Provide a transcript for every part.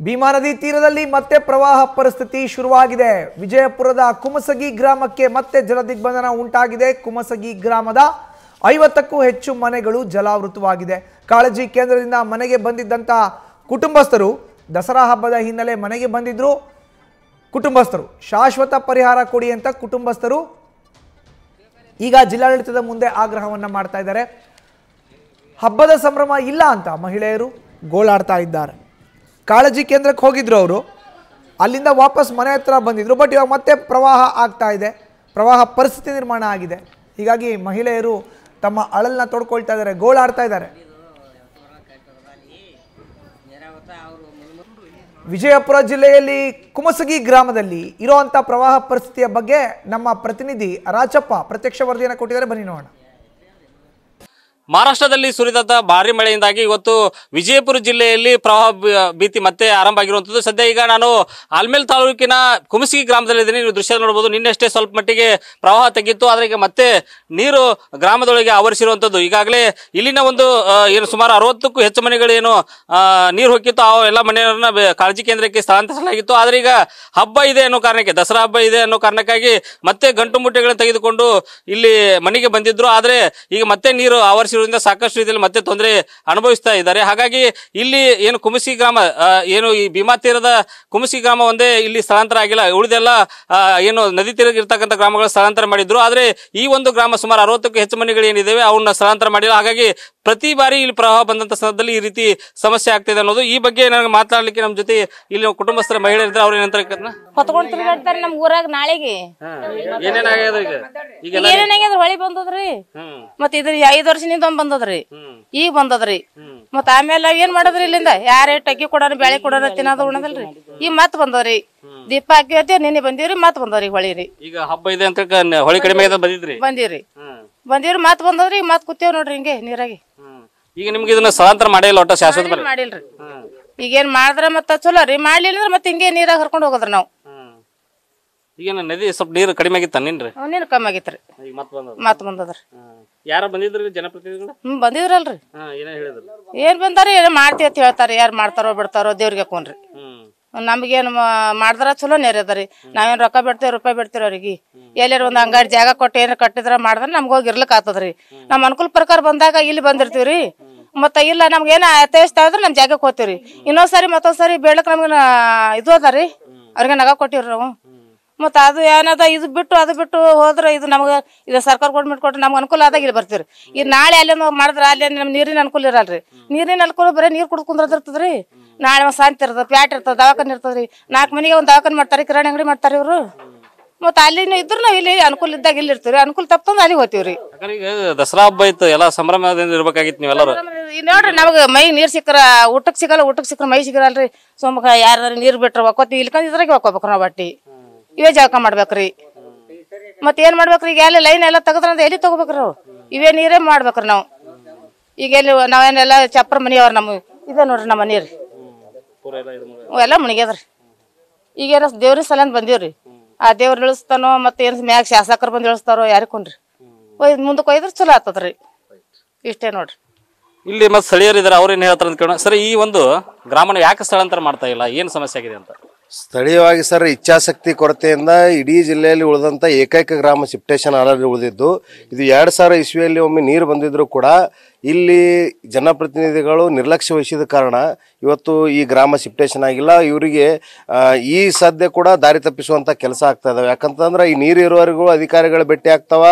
ಭೀಮಾ ನದಿ ತೀರದಲ್ಲಿ ಮತ್ತೆ ಪ್ರವಾಹ ಪರಿಸ್ಥಿತಿ ಶುರುವಾಗಿದೆ. ವಿಜಯಪುರದ ಕುಮಸಗಿ ಗ್ರಾಮಕ್ಕೆ ಮತ್ತೆ ಜಲದಿಗ್ಬಂಧನ ಉಂಟಾಗಿದೆ. ಕುಮಸಗಿ ಗ್ರಾಮದ 50ಕ್ಕೂ ಹೆಚ್ಚು ಮನೆಗಳು ಜಲಾವೃತವಾಗಿದೆ. ಕಾಳಜಿ ಕೇಂದ್ರದಿಂದ ಮನೆಗೆ ಬಂದಿದ್ದಂತ ಕುಟುಂಬಸ್ಥರು ದಸರಾ ಹಬ್ಬದ ಹಿನ್ನೆಲೆ ಮನೆಗೆ ಬಂದಿದ್ರು. ಕುಟುಂಬಸ್ಥರು ಶಾಶ್ವತ ಪರಿಹಾರ ಕೊಡಿ ಅಂತ ಕುಟುಂಬಸ್ಥರು ಈಗ ಜಿಲ್ಲಾಡಳಿತದ ಮುಂದೆ ಆಗ್ರಹವನ್ನ ಮಾಡ್ತಾ ಇದ್ದಾರೆ. ಹಬ್ಬದ ಸಂಭ್ರಮ ಇಲ್ಲ ಅಂತ ಮಹಿಳೆಯರು ಗೋಳಾಡ್ತಾ ಇದ್ದಾರೆ. ಕಾಳಜಿ ಕೇಂದ್ರಕ್ಕೆ ಹೋಗಿದ್ರು ಅವರು, ಅಲ್ಲಿಂದ ವಾಪಸ್ ಮನೆ ಹತ್ರ ಬಂದಿದ್ರು. ಬಟ್ ಇವಾಗ ಮತ್ತೆ ಪ್ರವಾಹ ಆಗ್ತಾ ಇದೆ, ಪ್ರವಾಹ ಪರಿಸ್ಥಿತಿ ನಿರ್ಮಾಣ ಆಗಿದೆ. ಹೀಗಾಗಿ ಮಹಿಳೆಯರು ತಮ್ಮ ಅಳಲನ್ನ ತೋಡ್ಕೊಳ್ತಾ ಇದ್ದಾರೆ, ಗೋಳಾಡ್ತಾ ಇದ್ದಾರೆ. ವಿಜಯಪುರ ಜಿಲ್ಲೆಯಲ್ಲಿ ಕುಮಸಗಿ ಗ್ರಾಮದಲ್ಲಿ ಇರುವಂಥ ಪ್ರವಾಹ ಪರಿಸ್ಥಿತಿಯ ಬಗ್ಗೆ ನಮ್ಮ ಪ್ರತಿನಿಧಿ ರಾಜಪ್ಪ ಪ್ರತ್ಯಕ್ಷ ವರದಿಯನ್ನು ಕೊಟ್ಟಿದ್ದಾರೆ. ಬನ್ನಿ ನೋಡೋಣ. ಮಹಾರಾಷ್ಟ್ರದಲ್ಲಿ ಸುರಿದಂತ ಭಾರಿ ಮಳೆಯಿಂದಾಗಿ ಇವತ್ತು ವಿಜಯಪುರ ಜಿಲ್ಲೆಯಲ್ಲಿ ಪ್ರವಾಹ ಭೀತಿ ಮತ್ತೆ ಆರಂಭ ಆಗಿರುವಂತದ್ದು. ಸದ್ಯ ಈಗ ನಾನು ಆಲ್ಮೇಲ್ ತಾಲೂಕಿನ ಕುಮಸಗಿ ಗ್ರಾಮದಲ್ಲಿದ್ದೀನಿ. ನೀವು ದೃಶ್ಯ ನೋಡಬಹುದು. ನಿನ್ನೆಷ್ಟೇ ಸ್ವಲ್ಪ ಮಟ್ಟಿಗೆ ಪ್ರವಾಹ ತಗ್ಗಿತ್ತು, ಆದ್ರೆ ಈಗ ಮತ್ತೆ ನೀರು ಗ್ರಾಮದೊಳಗೆ ಆವರಿಸಿರುವಂತದ್ದು. ಈಗಾಗಲೇ ಇಲ್ಲಿನ ಒಂದು ಏನು ಸುಮಾರು 60ಕ್ಕೂ ಹೆಚ್ಚು ಮನೆಗಳು ಏನು ನೀರು ಹೊಕ್ಕಿತ್ತು, ಆ ಎಲ್ಲ ಮನೆಯವರನ್ನ ಕಾಳಜಿ ಕೇಂದ್ರಕ್ಕೆ ಸ್ಥಳಾಂತರಿಸಲಾಗಿತ್ತು. ಆದ್ರೆ ಈಗ ಹಬ್ಬ ಇದೆ ಅನ್ನೋ ಕಾರಣಕ್ಕೆ, ದಸರಾ ಹಬ್ಬ ಇದೆ ಅನ್ನೋ ಕಾರಣಕ್ಕಾಗಿ ಮತ್ತೆ ಗಂಟು ಮುಟ್ಟೆಗಳನ್ನು ತೆಗೆದುಕೊಂಡು ಇಲ್ಲಿ ಮನೆಗೆ ಬಂದಿದ್ರು. ಆದ್ರೆ ಈಗ ಮತ್ತೆ ನೀರು ಆವರಿಸಿ ಸಾಕಷ್ಟು ರೀತಿಯಲ್ಲಿ ಮತ್ತೆ ತೊಂದರೆ ಅನುಭವಿಸ್ತಾ ಇದ್ದಾರೆ. ಹಾಗಾಗಿ ಇಲ್ಲಿ ಏನು ಕುಮಸಗಿ ಗ್ರಾಮ, ಏನು ಈ ಭೀಮಾ ತೀರದ ಕುಮಸಗಿ ಗ್ರಾಮ ಒಂದೇ ಇಲ್ಲಿ ಸ್ಥಳಾಂತರ ಆಗಿಲ್ಲ. ಉಳಿದೆಲ್ಲ ಏನು ನದಿ ತೀರಕ್ಕೆ ಇರ್ತಕ್ಕಂಥ ಗ್ರಾಮಗಳು ಸ್ಥಳಾಂತರ ಮಾಡಿದ್ರು. ಆದ್ರೆ ಈ ಒಂದು ಗ್ರಾಮ ಸುಮಾರು 60ಕ್ಕೂ ಹೆಚ್ಚು ಮನೆಗಳು ಏನಿದ್ದೇವೆ ಅವನ್ನ ಸ್ಥಳಾಂತರ ಮಾಡಿಲ್ಲ. ಹಾಗಾಗಿ ಪ್ರತಿ ಬಾರಿ ಇಲ್ಲಿ ಪ್ರವಾಹ ಬಂದಂತ ಸಂದರ್ಭದಲ್ಲಿ ಈ ರೀತಿ ಸಮಸ್ಯೆ ಆಗ್ತಿದೆ ಅನ್ನೋದು. ಈ ಬಗ್ಗೆ ನನಗೆ ಮಾತಾಡ್ಲಿಕ್ಕೆ ನಮ್ಮ ಜೊತೆ ಇಲ್ಲಿ ಕುಟುಂಬಸ್ಥರ ಮಹಿಳೆಯರಿದ್ರೆ ಅವ್ರ ಏನಂತ ಹೊತ್ಕೊಂಡ್ ತಿರ್ಗಾಡ್ತಾರ ನಮ್ ಊರಾಗ. ನಾಳೆಗೆ ಏನೇನಾಗ್ಯದ ಹೊಳಿ ಬಂದದ್ರಿ. ಮತ್ ಇದ್ರ 5 ವರ್ಷದಿಂದ ಬಂದದ್ರಿ, ಈಗ ಬಂದದ್ರಿ. ಮತ್ ಆಮೇಲೆ ಏನ್ ಮಾಡದ್ರಿ, ಇಲ್ಲಿಂದ ಯಾರೇ ಟಕ್ಕಿ ಕೊಡೋಣ ಬ್ಯಾಳೆ ಕೊಡೋಣ ತಿನ್ನೋದು ಉಣದಲ್ರಿ. ಈಗ ಮತ್ ಬಂದವ್ರಿ, ದೀಪ ಹಾಕಿ ನಿನ್ನೆ ಬಂದಿವ್ರಿ, ಮತ್ ಬಂದವ್ರಿ ಹೊಳಿರಿ. ಈಗ ಹಬ್ಬ ಇದೆ ಅಂತ ಹೊಳಿ ಕಡಿಮೆ ಬಂದಿವ್ರಿ ಮತ್ ಬಂದವ್ರಿ. ಮತ್ ಕೂತೇವ್ ನೋಡ್ರಿ ಹಿಂಗೆ ನೀರಾಗಿ. ಈಗ ನಿಮ್ಗೆ ಇದನ್ನ ಸ್ಥಳಾಂತರ ಮಾಡಿಲ್ಲ, ಒಟ್ಟ ಶಾಶ್ವತ ಮಾಡಿಲ್ರಿ. ಈಗೇನ್ ಮಾಡಿದ್ರ ಮತ್ತ ಚಲೋ ರೀ, ಮಾಡ್ಲಿಲ್ಲ ಅಂದ್ರೆ ಮತ್ತೆ ಹಿಂಗೆ ನೀರಾಗ ಹರ್ಕೊಂಡ್ ಹೋಗದ್ರಿ ನಾವು. ಈಗ ನದಿ ಸ್ವಲ್ಪ ನೀರು ಕಡಿಮೆ ಆಗಿತ್ತ ನಿನ್ರಿ? ನೀರು ಕಮ್ಮಿ ಆಗಿತ್ರಿ, ಮತ್ ಬಂದದ್ರಿ. ಯಾರ ಬಂದಿದ್ರಿ ಜನಪ್ರತಿನಿಧಿಗಳು? ಬಂದಿದ್ರಲ್ರಿ. ಏನ್ ಬಂದಾರ, ಏನ್ ಮಾಡ್ತೀವಿ ಅಂತ ಹೇಳ್ತಾರ. ಯಾರು ಮಾಡ್ತಾರೋ ಬಿಡ್ತಾರೋ ದೇವ್ರಿಗೆ ಹಾಕೊಂಡ್ರಿ. ನಮ್ಗೇನ್ ಮಾಡಿದ್ರ ಚಲೋ ನೇರ ಅದರಿ. ನಾವೇನ್ ರೊಕ್ಕ ಬಿಡ್ತೇವೆ, ರೂಪಾಯಿ ಬಿಡ್ತೀವಿ ಅವ್ರಿಗೆ. ಎಲ್ಲಾರ ಒಂದ್ ಅಂಗಡಿ ಜಾಗ ಕೊಟ್ಟು ಏನಾರ ಕಟ್ಟಿದ್ರ ಮಾಡಿದ್ರ ನಮ್ಗ ಹೋಗಿ ಇರ್ಲಿಕ್ ಆಗ್ತದ್ರಿ. ನಮ್ ಅನುಕೂಲ ಪ್ರಕಾರ ಬಂದಾಗ ಇಲ್ಲಿ ಬಂದಿರ್ತೀವ್ರಿ. ಮತ್ತ ಇಲ್ಲ ನಮ್ಗ ಏನ ಅತ್ಯಾವಶ್ಯ ಆದ್ರೆ ನಮ್ ಜಾಗಕ್ಕೆ ಹೋಗ್ತೀವ್ರಿ. ಇನ್ನೊಂದ್ಸರಿ ಮತ್ತೊಂದ್ಸರಿ ಬೇಡಕ್ ನಮ್ಗ ಇದು ಅದಾರಿ, ಅವ್ರಿಗೆ ನಗ ಕೊಟ್ಟಿವ್ರಿ ನಾವು. ಮತ್ತ ಅದು ಏನದ ಇದು ಬಿಟ್ಟು ಅದು ಬಿಟ್ಟು ಹೋದ್ರ ಇದು ನಮ್ಗ ಇದು ಸರ್ಕಾರ ಗೌರ್ಮೆಂಟ್ ಕೊಟ್ರೆ ನಮ್ಗೆ ಅನುಕೂಲ ಆದಾಗ ಇಲ್ಲಿ ಬರ್ತೀವ್ರಿ. ಈಗ ನಾಳೆ ಅಲ್ಲಿ ಮಾಡಿದ್ರ ಅಲ್ಲಿ ನಮ್ ನೀರಿನ ಅನುಕೂಲ ಇರಲ್ರಿ. ನೀರಿನ ಅನುಕೂಲ ಬರೀ ನೀರ್ ಕುಡ್ದು ಕುಂದ್ರದಿರ್ತದ್ರಿ. ನಾಳೆ ಒಂದ್ ಶಾಂತಿ ಇರ್ತದ, ಪ್ಯಾಟ್ ಇರ್ತದ, ದವಾಖಾನೆ ಇರ್ತದ್ರಿ. 4 ಮನೆಗೆ ಒಂದ್ ದವಾಖಾನೆ ಮಾಡ್ತಾರೆ, ಕಿರಾಣಿ ಅಂಗಡಿ ಮಾಡ್ತಾರೆ ಇವ್ರು. ಮತ್ತ ಅಲ್ಲಿ ಇದ್ರು ನಾವ್ ಇಲ್ಲಿ ಅನುಕೂಲ ಇದ್ದಾಗ ಇಲ್ಲಿ ಇರ್ತೀವ್ರಿ, ಅನುಕೂಲ ತಪ್ಪಂದ್ರೆ ಅಲ್ಲಿ ಹೋಗ್ತೀವ್ರಿ. ದಸರಾ ಹಬ್ಬ ಇತ್ತು, ಎಲ್ಲಾ ಸಂಭ್ರಮದಿಂದ ಇರ್ಬೇಕಾಗಿತ್ತು ನೀವೆಲ್ಲರೂ. ನೋಡ್ರಿ ನಮ್ಗ ಮೈ ನೀರ್ ಸಿಕ್ಕರ ಊಟಕ್ ಸಿಗಲ್ಲ, ಊಟಕ್ ಸಿಕ್ಕರ ಮೈ ಸಿಗಲ್ರಿ. ಸೋಮಕ ಯಾರ ನೀರ್ ಬಿಟ್ರ ಒಕ್ಕೋತಿ ಇಲ್ಕಂದ್ ಇದ್ರಾಗ ಒಕ್ಕೋಬೇಕ್ರಿ ನಾವ್. ಬಟ್ಟಿ ಇವೇ ಜಳಕ ಮಾಡ್ಬೇಕ್ರಿ. ಮತ್ ಏನ್ ಮಾಡ್ಬೇಕ್ರಿ, ಈಗ ಎಲ್ಲ ಲೈನ್ ಎಲ್ಲ ತೆಗದ್ರ ಎಲ್ಲಿ ತಗೋಬೇಕ್ರಿ ನಾವು? ಇವೇ ನೀರೇ ಮಾಡ್ಬೇಕ್ರಿ ನಾವು. ಈಗ ಎಲ್ಲಿ ನಾವೇನೆಲ್ಲ ಚಪ್ರ ಮನಿಯವ್ರ ನಮ್ ಇದೆ ನೋಡ್ರಿ ನಮ್ಮ ಮನೀರಿ ಎಲ್ಲ ಮುಣಿಗ್ಯದ್ರಿ. ಈಗೇನ ದೇವ್ರ ಸಲ ಬಂದಿವ್ರಿ. ಆ ದೇವ್ರ ಇಳಿಸ್ತಾನೋ ಮತ್ತೆ ಏನ್ ಮ್ಯಾಗ ಶಾಸಕರು ಬಂದ್ ಇಳಿಸ್ತಾರೋ ಯಾರಿಕೊಂಡ್ರಿ. ಮುಂದಕ್ಕೆ ಒಯ್ದ್ರ ಚಲೋ ಆಗ್ತದ್ರಿ. ಇಷ್ಟೇ ನೋಡ್ರಿ. ಇಲ್ಲಿ ಮತ್ತೆ ಸ್ಥಳೀಯರು ಇದಾರೆ, ಅವ್ರ ಏನ್ ಹೇಳ್ತಾರ ಅಂತ ಕೇಳೋಣ. ಸರ್, ಈ ಒಂದು ಗ್ರಾಮನ ಯಾಕೆ ಸ್ಥಳಾಂತರ ಮಾಡ್ತಾ ಇಲ್ಲ, ಏನ್ ಸಮಸ್ಯೆ ಆಗಿದೆ ಅಂತ? ಸ್ಥಳೀಯವಾಗಿ ಸರ್ ಇಚ್ಛಾಶಕ್ತಿ ಕೊರತೆಯಿಂದ ಇಡೀ ಜಿಲ್ಲೆಯಲ್ಲಿ ಉಳಿದಂತ ಏಕೈಕ ಗ್ರಾಮ ಶಿಫ್ಟೇಷನ್ ಆರ್ಡರ್ ಉಳಿದಿದ್ದು. ಇದು 2000 ಇಸ್ವಿಯಲ್ಲಿ ಒಮ್ಮೆ ನೀರು ಬಂದಿದ್ರು ಕೂಡ ಇಲ್ಲಿ ಜನಪ್ರತಿನಿಧಿಗಳು ನಿರ್ಲಕ್ಷ್ಯ ವಹಿಸಿದ ಕಾರಣ ಇವತ್ತು ಈ ಗ್ರಾಮ ಶಿಫ್ಟೇಷನ್ ಆಗಿಲ್ಲ. ಇವರಿಗೆ ಈ ಸದ್ಯ ಕೂಡ ದಾರಿ ತಪ್ಪಿಸುವಂತ ಕೆಲಸ ಆಗ್ತಾ ಇದಾವೆ. ಯಾಕಂತಂದ್ರೆ ಈ ನೀರು ಇರುವವರೆಗೂ ಅಧಿಕಾರಿಗಳು ಭೇಟಿ ಆಗ್ತಾವ,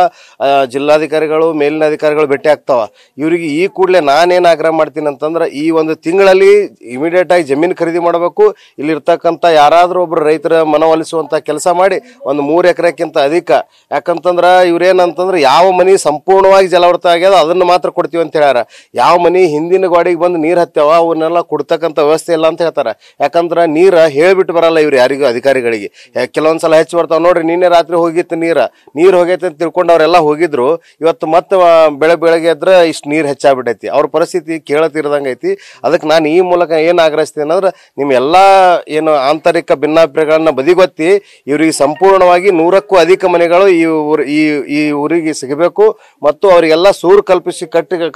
ಜಿಲ್ಲಾಧಿಕಾರಿಗಳು ಮೇಲಿನ ಅಧಿಕಾರಿಗಳು ಭೇಟಿ ಆಗ್ತಾವ. ಇವರಿಗೆ ಈ ಕೂಡಲೇ ನಾನೇನು ಆಗ್ರಹ ಮಾಡ್ತೀನಿ ಅಂತಂದ್ರೆ, ಈ ಒಂದು ತಿಂಗಳಲ್ಲಿ ಇಮಿಡಿಯೇಟ್ ಆಗಿ ಜಮೀನು ಖರೀದಿ ಮಾಡಬೇಕು. ಇಲ್ಲಿ ಇರ್ತಕ್ಕಂಥ ಯಾರಾದ್ರೂ ಒಬ್ರು ರೈತರ ಮನವೊಲಿಸುವಂತ ಕೆಲಸ ಮಾಡಿ ಒಂದು 3 ಎಕರೆಕ್ಕಿಂತ ಅಧಿಕ. ಯಾಕಂತಂದ್ರ ಇವ್ರೇನಂತಂದ್ರೆ ಯಾವ ಮನಿ ಸಂಪೂರ್ಣವಾಗಿ ಜಲಾವೃತ ಆಗ್ಯದ ಅದನ್ನ ಮಾತ್ರ ಕೊಡ್ತೀವಿ ಅಂತ ಹೇಳ್ಯಾರ. ಯಾವ ಮನಿ ಹಿಂದಿನ ಗೋಡೆಗೆ ಬಂದು ನೀರ್ ಹತ್ಯಾವ ಅವನ್ನೆಲ್ಲ ಕೊಡ್ತಕ್ಕಂಥ ವ್ಯವಸ್ಥೆ ಇಲ್ಲ ಅಂತ ಹೇಳ್ತಾರ. ಯಾಕಂದ್ರ ನೀರ ಹೇಳ್ಬಿಟ್ಟು ಬರಲ್ಲ ಇವ್ರು ಯಾರಿಗೂ, ಅಧಿಕಾರಿಗಳಿಗೆ. ಕೆಲವೊಂದ್ಸಲ ಹೆಚ್ಚು ಬರ್ತಾವ ನೋಡ್ರಿ. ನಿನ್ನೆ ರಾತ್ರಿ ಹೋಗಿತ್ತು ನೀರ್ ಹೋಗೈತೆ ಅಂತ ತಿಳ್ಕೊಂಡು ಅವರೆಲ್ಲ ಹೋಗಿದ್ರು. ಇವತ್ತು ಮತ್ತೆ ಬೆಳಗ್ಗೆ ಎದ್ರೆ ಇಷ್ಟು ನೀರ್ ಹೆಚ್ಚಾಗ್ಬಿಟ್ಟೈತಿ. ಅವ್ರ ಪರಿಸ್ಥಿತಿ ಕೇಳತಿರ್ದಂಗ ಐತಿ. ಅದಕ್ಕೆ ನಾನು ಈ ಮೂಲಕ ಏನ್ ಆಗ್ರಹಿಸ್ತೀನಿ ಅಂದ್ರೆ, ನಿಮ್ ಎಲ್ಲಾ ಏನು ಆಂತರಿಕ ಭಿನ್ನಾಭಿಪ್ರಾಯಗಳನ್ನ ಬದಿಗೊತ್ತಿ ಇವರಿಗೆ ಸಂಪೂರ್ಣವಾಗಿ 100ಕ್ಕೂ ಅಧಿಕ ಮನೆಗಳು ಈ ಊರಿಗೆ ಸಿಗಬೇಕು ಮತ್ತು ಅವರಿಗೆಲ್ಲ ಸೂರು ಕಲ್ಪಿಸಿ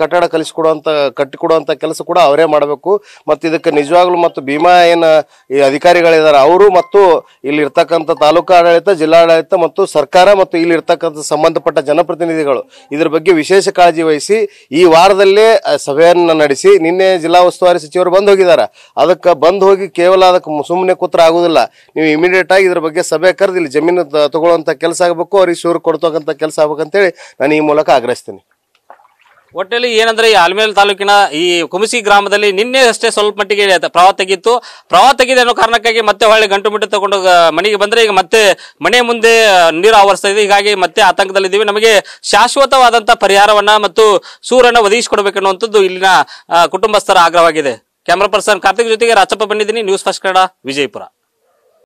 ಕಟ್ಟಡ ಕಟ್ಟಡ ಕಟ್ಟಿಕೊಡುವಂತ ಕೆಲಸ ಕೂಡ ಅವರೇ ಮಾಡಬೇಕು. ಮತ್ತು ಇದಕ್ಕೆ ನಿಜವಾಗ್ಲೂ ಮತ್ತು ಭೀಮಾ ಏನು ಈ ಅಧಿಕಾರಿಗಳಿದ್ದಾರೆ ಅವರು ಮತ್ತು ಇಲ್ಲಿ ಇರ್ತಕ್ಕಂಥ ತಾಲೂಕು ಆಡಳಿತ, ಜಿಲ್ಲಾಡಳಿತ ಮತ್ತು ಸರ್ಕಾರ ಮತ್ತು ಇಲ್ಲಿ ಇರ್ತಕ್ಕಂಥ ಸಂಬಂಧಪಟ್ಟ ಜನಪ್ರತಿನಿಧಿಗಳು ಇದ್ರ ಬಗ್ಗೆ ವಿಶೇಷ ಕಾಳಜಿ ವಹಿಸಿ ಈ ವಾರದಲ್ಲೇ ಸಭೆಯನ್ನು ನಡೆಸಿ, ನಿನ್ನೆ ಜಿಲ್ಲಾ ಉಸ್ತುವಾರಿ ಸಚಿವರು ಬಂದ್ ಹೋಗಿದ್ದಾರೆ. ಅದಕ್ಕೆ ಬಂದ್ ಹೋಗಿ ಕೇವಲ ಅದಕ್ಕೆ ಸುಮ್ಮನೆ ಕೂತ್ರ ಆಗುದಿಲ್ಲ. ನೀವು ಇಮಿಡಿಯೇಟ್ ಆಗಿ ಇದ್ರ ಬಗ್ಗೆ ಸಭೆ ಕರೆದು ಇಲ್ಲಿ ಜಮೀನು ತಗೊಳ್ಳುವಂತ ಕೆಲಸ ಆಗಬೇಕು, ಅವ್ರಿಗೆ ಶೂರು ಕೊಡ್ತಕ್ಕಂಥ ಕೆಲಸ ಆಗ್ಬೇಕಂತೇಳಿ ನಾನು ಈ ಮೂಲಕ ಆಗ್ರಹಿಸ್ತೀನಿ. ಒಟ್ಟಲ್ಲಿ ಏನಂದ್ರೆ ಈ ಆಲ್ಮೇಲ್ ತಾಲೂಕಿನ ಈ ಕುಮಸಿ ಗ್ರಾಮದಲ್ಲಿ ನಿನ್ನೆ ಅಷ್ಟೇ ಸ್ವಲ್ಪ ಮಟ್ಟಿಗೆ ಪ್ರವಾಹ ತೆಗಿತ್ತು. ಪ್ರವಾಹ ತೆಗಿದೆ ಅನ್ನೋ ಕಾರಣಕ್ಕಾಗಿ ಮತ್ತೆ ಹೊಳ್ಳಿ ಗಂಟು ಮಿಟ್ಟು ತಗೊಂಡು ಮನೆಗೆ ಬಂದ್ರೆ ಈಗ ಮತ್ತೆ ಮನೆ ಮುಂದೆ ನೀರು ಆವರಿಸ್ತಾ ಇದೆ. ಹೀಗಾಗಿ ಮತ್ತೆ ಆತಂಕದಲ್ಲಿದ್ದೀವಿ. ನಮಗೆ ಶಾಶ್ವತವಾದಂತ ಪರಿಹಾರವನ್ನ ಮತ್ತು ಸೂರನ್ನ ಒದಗಿಸಿಕೊಡ್ಬೇಕನ್ನುವಂಥದ್ದು ಇಲ್ಲಿನ ಕುಟುಂಬಸ್ಥರ ಆಗ್ರಹವಾಗಿದೆ. ಕ್ಯಾಮರಾ ಪರ್ಸನ್ ಕಾರ್ತಿಕ್ ಜೊತೆಗೆ ರಾಚಪ್ಪ ಬಂದಿದ್ದೀನಿ, ನ್ಯೂಸ್ ಫಸ್ಟ್ ಕನ್ನಡ, ವಿಜಯಪುರ.